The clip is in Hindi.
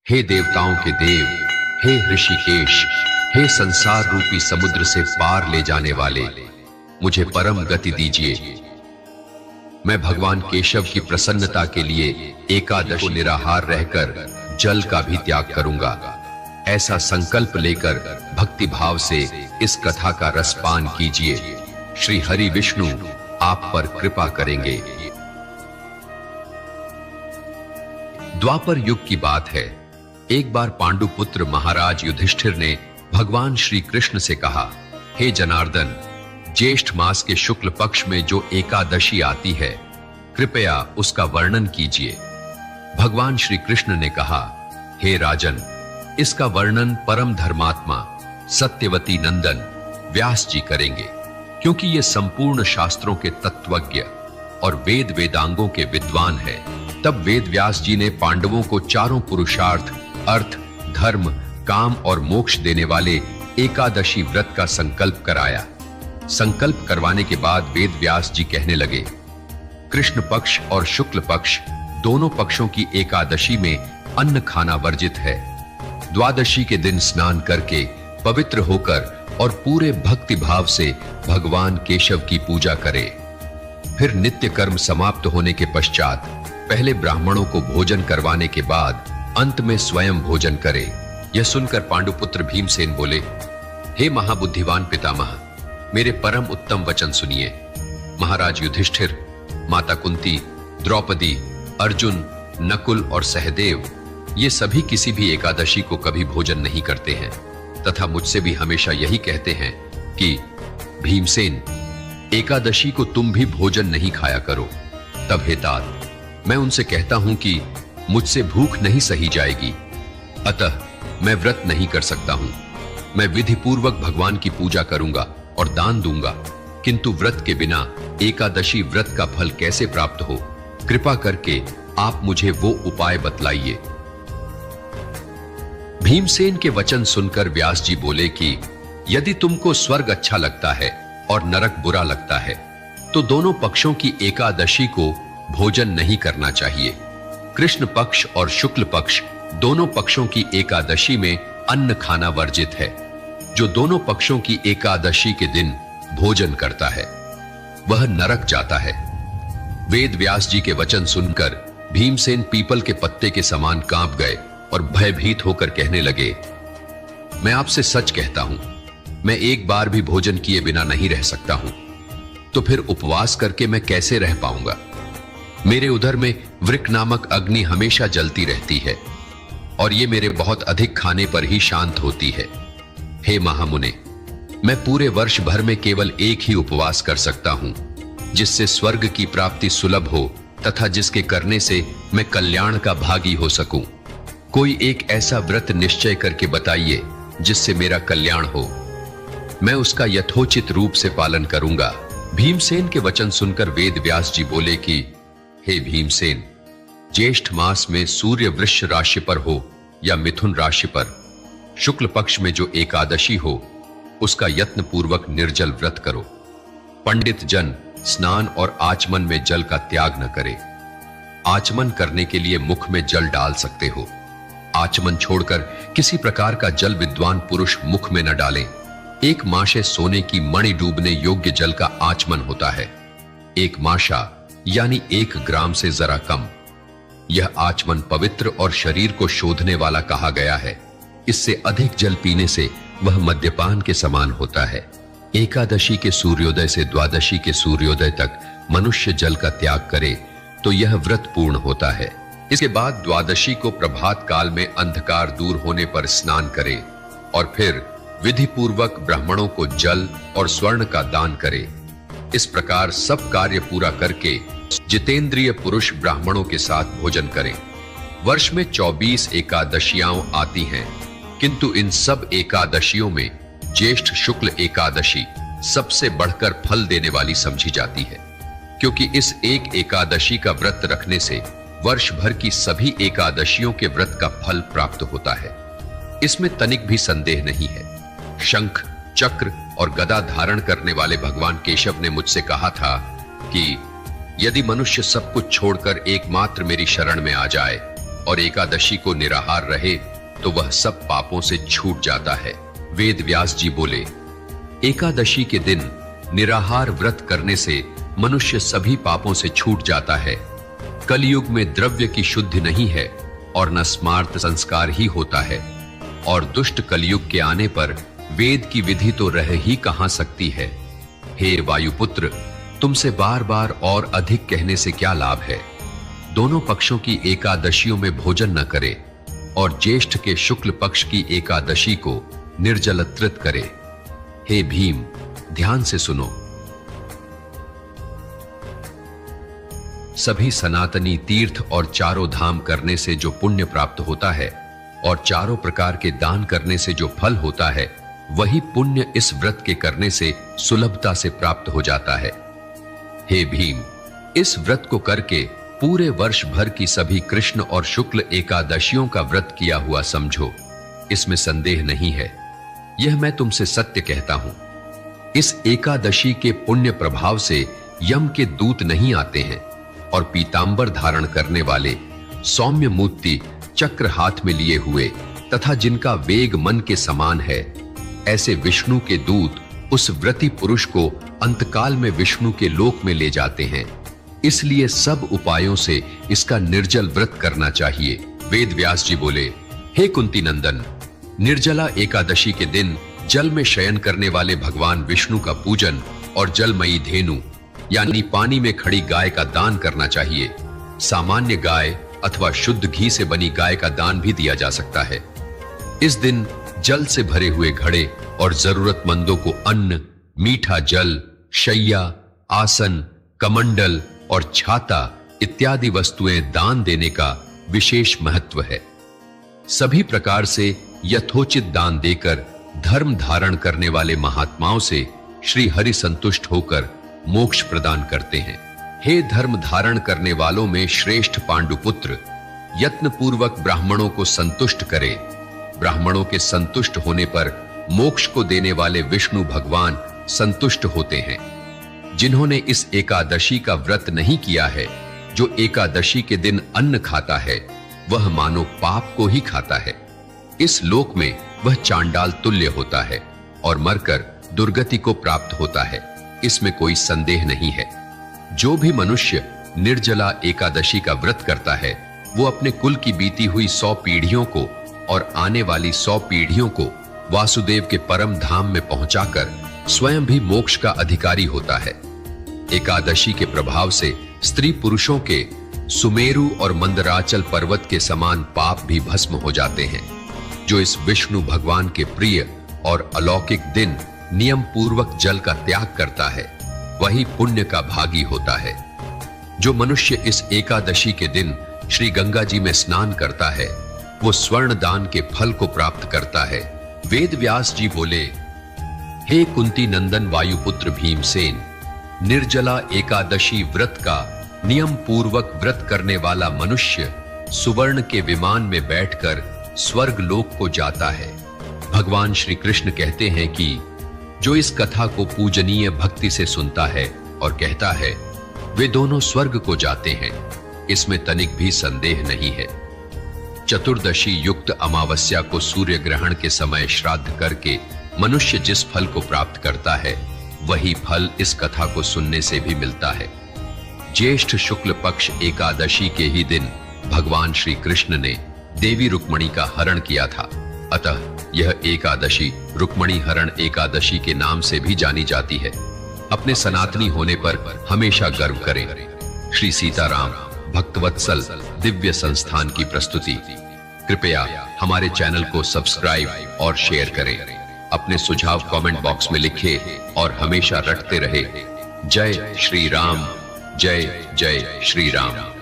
हे देवताओं के देव, हे ऋषिकेश, हे संसार रूपी समुद्र से पार ले जाने वाले, मुझे परम गति दीजिए। मैं भगवान केशव की प्रसन्नता के लिए एकादश को निराहार रहकर जल का भी त्याग करूंगा। ऐसा संकल्प लेकर भक्ति भाव से इस कथा का रसपान कीजिए। श्री हरि विष्णु आप पर कृपा करेंगे। द्वापर युग की बात है। एक बार पांडुपुत्र महाराज युधिष्ठिर ने भगवान श्री कृष्ण से कहा, हे जनार्दन, ज्येष्ठ मास के शुक्ल पक्ष में जो एकादशी आती है, कृपया उसका वर्णन कीजिए। भगवान श्री कृष्ण ने कहा, हे राजन, इसका वर्णन परम धर्मात्मा सत्यवती नंदन व्यास जी करेंगे, क्योंकि ये संपूर्ण शास्त्रों के तत्वज्ञ और वेद वेदांगों के विद्वान है। तब वेद व्यास जी ने पांडवों को चारों पुरुषार्थ, अर्थ, धर्म, काम और मोक्ष देने वाले एकादशी व्रत का संकल्प कराया। संकल्प करवाने के बाद वेद व्यास जी कहने लगे, कृष्ण पक्ष और शुक्ल पक्ष दोनों पक्षों की एकादशी में अन्न खाना वर्जित है। द्वादशी के दिन स्नान करके पवित्र होकर और पूरे भक्ति भाव से भगवान केशव की पूजा करे। फिर नित्य कर्म समाप्त होने के पश्चात पहले ब्राह्मणों को भोजन करवाने के बाद अंत में स्वयं भोजन करे। यह सुनकर पांडुपुत्र भीमसेन बोले, हे महाबुद्धिवान पितामह, मेरे परम उत्तम वचन सुनिए। महाराज युधिष्ठिर, माता कुंती, द्रौपदी, अर्जुन, नकुल और सहदेव ये सभी किसी भी एकादशी को कभी भोजन नहीं करते हैं तथा मुझसे भी हमेशा यही कहते हैं कि भीमसेन, एकादशी को तुम भी भोजन नहीं खाया करो। तब हे तात, मैं उनसे कहता हूं कि मुझसे भूख नहीं सही जाएगी, अतः मैं व्रत नहीं कर सकता हूं। मैं विधि पूर्वक भगवान की पूजा करूंगा और दान दूंगा, किंतु व्रत के बिना एकादशी व्रत का फल कैसे प्राप्त हो? कृपा करके आप मुझे वो उपाय बतलाइए। भीमसेन के वचन सुनकर व्यास जी बोले कि यदि तुमको स्वर्ग अच्छा लगता है और नरक बुरा लगता है, तो दोनों पक्षों की एकादशी को भोजन नहीं करना चाहिए। कृष्ण पक्ष और शुक्ल पक्ष दोनों पक्षों की एकादशी में अन्न खाना वर्जित है। जो दोनों पक्षों की एकादशी के दिन भोजन करता है, वह नरक जाता है। वेद व्यास जी के वचन सुनकर भीमसेन पीपल के पत्ते के समान कांप गए और भयभीत होकर कहने लगे, मैं आपसे सच कहता हूं, मैं एक बार भी भोजन किए बिना नहीं रह सकता हूं, तो फिर उपवास करके मैं कैसे रह पाऊंगा? मेरे उदर में वृक नामक अग्नि हमेशा जलती रहती है और ये मेरे बहुत अधिक खाने पर ही शांत होती है। हे महामुने, मैं पूरे वर्ष भर में केवल एक ही उपवास कर सकता हूं, जिससे स्वर्ग की प्राप्ति सुलभ हो तथा जिसके करने से मैं कल्याण का भागी हो सकूं। कोई एक ऐसा व्रत निश्चय करके बताइए जिससे मेरा कल्याण हो, मैं उसका यथोचित रूप से पालन करूंगा। भीमसेन के वचन सुनकर वेद व्यास जी बोले कि हे भीमसेन, ज्येष्ठ मास में सूर्य वृष राशि पर हो या मिथुन राशि पर शुक्ल पक्ष में जो एकादशी हो, उसका यत्न पूर्वक निर्जल व्रत करो। पंडित जन स्नान और आचमन में जल का त्याग न करे। आचमन करने के लिए मुख में जल डाल सकते हो। आचमन छोड़कर किसी प्रकार का जल विद्वान पुरुष मुख में न डालें। एक माशे सोने की मणि डूबने योग्य जल का आचमन होता है। एक माशा यानी 1 ग्राम से जरा कम। यह आचमन पवित्र और शरीर को शोधने वाला कहा गया है। इससे अधिक जल पीने से वह मद्यपान के समान होता है। एकादशी के सूर्योदय से द्वादशी के सूर्योदय तक मनुष्य जल का त्याग करे तो यह व्रत पूर्ण होता है। इसके बाद द्वादशी को प्रभात काल में अंधकार दूर होने पर स्नान करे और फिर विधि पूर्वक ब्राह्मणों को जल और स्वर्ण का दान करे। इस प्रकार सब कार्य पूरा करके जितेंद्रिय पुरुष ब्राह्मणों के साथ भोजन करें। वर्ष में 24 एकादशियां आती हैं, किंतु इन सब एकादशियों में ज्येष्ठ शुक्ल एकादशी सबसे बढ़कर फल देने वाली समझी जाती है, क्योंकि इस एक एकादशी का व्रत रखने से वर्ष भर की सभी एकादशियों के व्रत का फल प्राप्त होता है। इसमें तनिक भी संदेह नहीं है। शंख, चक्र और गदा धारण करने वाले भगवान केशव ने मुझसे कहा था कि यदि मनुष्य सब कुछ छोड़कर एकमात्र मेरी शरण में आ जाए और एकादशी को निराहार रहे तो वह सब पापों से छूट जाता है। वेद व्यास जी बोले, एकादशी के दिन निराहार व्रत करने से मनुष्य सभी पापों से छूट जाता है। कलयुग में द्रव्य की शुद्धि नहीं है और न स्मार्त संस्कार ही होता है, और दुष्ट कलयुग के आने पर वेद की विधि तो रह ही कहां सकती है। हे वायुपुत्र, तुमसे बार बार और अधिक कहने से क्या लाभ है। दोनों पक्षों की एकादशियों में भोजन न करे और ज्येष्ठ के शुक्ल पक्ष की एकादशी को निर्जलत्रित करे। हे भीम, ध्यान से सुनो। सभी सनातनी तीर्थ और चारों धाम करने से जो पुण्य प्राप्त होता है और चारों प्रकार के दान करने से जो फल होता है, वही पुण्य इस व्रत के करने से सुलभता से प्राप्त हो जाता है। हे भीम, इस व्रत को करके पूरे वर्ष भर की सभी कृष्ण और शुक्ल एकादशियों का व्रत किया हुआ समझो, इसमें संदेह नहीं है। यह मैं तुमसे सत्य कहता हूं। इस एकादशी के पुण्य प्रभाव से यम के दूत नहीं आते हैं और पीतांबर धारण करने वाले, सौम्य मूर्ति चक्र हाथ में लिए हुए तथा जिनका वेग मन के समान है, ऐसे विष्णु के दूत उस व्रती पुरुष को अंतकाल में विष्णु के लोक में ले जाते हैं। इसलिए सब उपायों से इसका निर्जल व्रत करना चाहिए। वेद व्यास जी बोले, हे कुंती नंदन, निर्जला एकादशी के दिन जल में शयन करने वाले भगवान विष्णु का पूजन और जलमयी धेनु यानी पानी में खड़ी गाय का दान करना चाहिए। सामान्य गाय अथवा शुद्ध घी से बनी गाय का दान भी दिया जा सकता है। इस दिन जल से भरे हुए घड़े और जरूरतमंदों को अन्न, मीठा जल, शैया, आसन, कमंडल और छाता इत्यादि वस्तुएं दान देने का विशेष महत्व है। सभी प्रकार से यथोचित दान देकर धर्म धारण करने वाले महात्माओं से श्री हरि संतुष्ट होकर मोक्ष प्रदान करते हैं। हे धर्म धारण करने वालों में श्रेष्ठ पांडुपुत्र, यत्न पूर्वक ब्राह्मणों को संतुष्ट करे। ब्राह्मणों के संतुष्ट होने पर मोक्ष को देने वाले विष्णु भगवान संतुष्ट होते हैं। जिन्होंने इस एकादशी का व्रत नहीं किया है, जो एकादशी के दिन अन्न खाता है, वह मानो पाप को ही खाता है। इस लोक में वह चांडाल तुल्य होता है और मरकर दुर्गति को प्राप्त होता है, इसमें कोई संदेह नहीं है। जो भी मनुष्य निर्जला एकादशी का व्रत करता है, वो अपने कुल की बीती हुई 100 पीढ़ियों को और आने वाली 100 पीढ़ियों को वासुदेव के परम धाम में पहुंचाकर स्वयं भी मोक्ष का अधिकारी होता है। एकादशी के प्रभाव से स्त्री पुरुषों के सुमेरु और मंदराचल पर्वत के समान पाप भी भस्म हो जाते हैं। जो इस विष्णु भगवान के प्रिय और अलौकिक दिन नियम पूर्वक जल का त्याग करता है, वही पुण्य का भागी होता है। जो मनुष्य इस एकादशी के दिन श्री गंगा जी में स्नान करता है, वो स्वर्ण दान के फल को प्राप्त करता है। वेद व्यास जी बोले, हे कुंती नंदन वायुपुत्र भीमसेन, निर्जला एकादशी व्रत का नियम पूर्वक व्रत करने वाला मनुष्य सुवर्ण के विमान में बैठकर स्वर्ग लोक को जाता है। भगवान श्री कृष्ण कहते हैं कि जो इस कथा को पूजनीय भक्ति से सुनता है और कहता है, वे दोनों स्वर्ग को जाते हैं। इसमें तनिक भी संदेह नहीं है। चतुर्दशी युक्त अमावस्या को सूर्य ग्रहण के समय श्राद्ध करके मनुष्य जिस फल को प्राप्त करता है, वही फल इस कथा को सुनने से भी मिलता है। ज्येष्ठ शुक्ल पक्ष एकादशी के ही दिन भगवान श्री कृष्ण ने देवी रुक्मणी का हरण किया था। अतः यह एकादशी रुक्मणी हरण एकादशी के नाम से भी जानी जाती है। अपने सनातनी होने पर हमेशा गर्व करें। श्री सीताराम भक्तवत्सल दिव्य संस्थान की प्रस्तुति। कृपया हमारे चैनल को सब्सक्राइब और शेयर करें। अपने सुझाव कमेंट बॉक्स में लिखें और हमेशा रटते रहे। जय श्री राम, जय जय श्री राम।